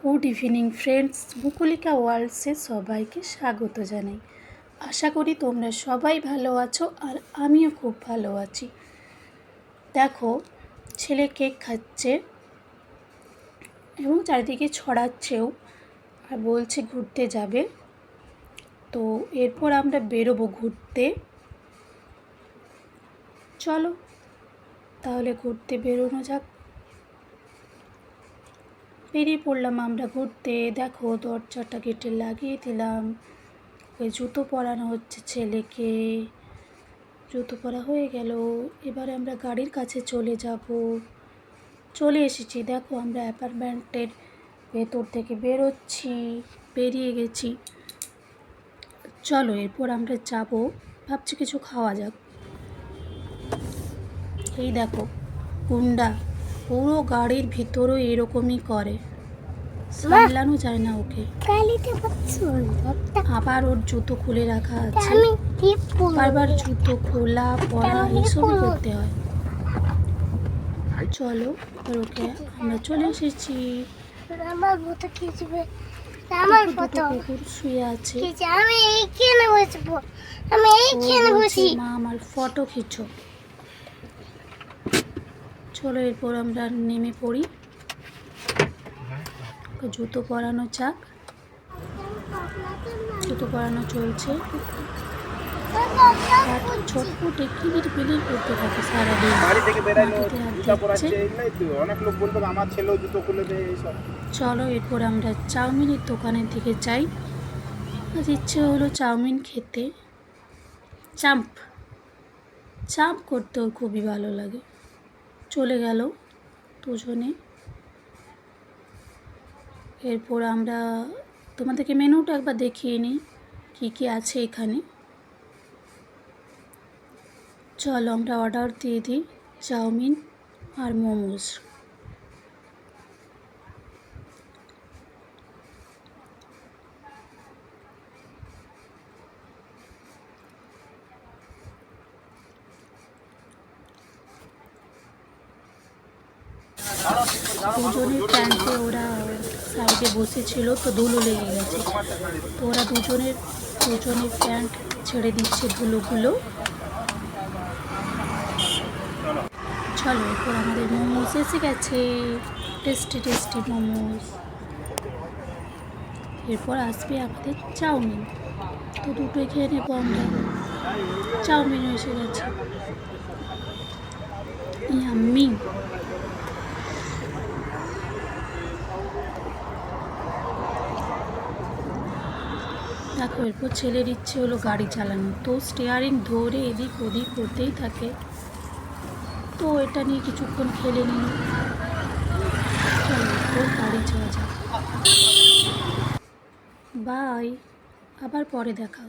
Good evening friends, Mukulika ওয়ার্ল্ডসে সবাইকে স্বাগত জানাই। আশা করি তোমরা সবাই ভালো আছো আর আমিও খুব ভালো আছি। দেখো, ছেলে কেক খাচ্ছে এবং চারিদিকে ছড়াচ্ছেও আর বলছে ঘুরতে যাবে। তো এরপর আমরা বেরোবো ঘুরতে। চলো তাহলে ঘুরতে বেরোনো যাক। বেরিয়ে পড়লাম আমরা ঘুরতে। দেখো, দরজাটা গেটে লাগিয়ে দিলাম। ওই জুতো পরানো হচ্ছে ছেলেকে। জুতো পরা হয়ে গেল। এবারে আমরা গাড়ির কাছে চলে যাব। চলে এসেছি। দেখো, আমরা অ্যাপার্টমেন্টের ভেতর থেকে বেরোচ্ছি, বেরিয়ে গেছি। চলো এরপর আমরা যাব, ভাবছি কিছু খাওয়া যাক। এই দেখো, গুন্ডা পুরো গাড়ির ভিতরও এরকমই করে, সামলানো যায় না ওকে। আবার ওর জুতো খুলে রাখা আছে, বারবার জুতো খোলা পরা এইসবই করতে হয়। চলো ওকে, আমরা চলে এসেছি। কুকুর শুয়ে আছে। মা আমার ফটো খিচো। চলো এরপর আমরা নেমে পড়ি। জুতো পরানো যাক। জুতো পরানো চলছে। ছোট্ট কিলির বিলির করতে থাকে সারাদিন। চলো এরপর আমরা চাউমিনের দোকানের দিকে যাই। আজ ইচ্ছে হলো চাউমিন খেতে। চাম্প করতেও খুবই ভালো লাগে। চলে গেল দুজনে। এরপর আমরা তোমাদেরকে মেনুটা একবার দেখিয়ে নিই কী কী আছে এখানে। চলো আমরা অর্ডার দিয়ে দিই চাউমিন আর মোমোস। দুজনের প্যান্টে ওরা সাইডে বসেছিল, তো ধুলো লেগে গেছে। তো ওরা দুজনের প্যান্ট ছেড়ে দিচ্ছে ধুলোগুলো। চলো এরপর আমাদের মোমোস এসে গেছে, টেস্টি টেস্টি মোমোস। এরপর আসবে আমাদের চাউমিন, তো দুটোই খেয়ে নেবো আমরা। চাউমিনও এসে গেছে, ইয়াম্মি। দেখো, এরপর ছেলের ইচ্ছে হলো গাড়ি চালানো, তো স্টিয়ারিং ধরে এদিক ওদিক করতেই থাকে। তো এটা নিয়ে কিছুক্ষণ খেলে নিল। চলো এরপর গাড়ি চালা যাক। বাই, আবার পরে দেখা।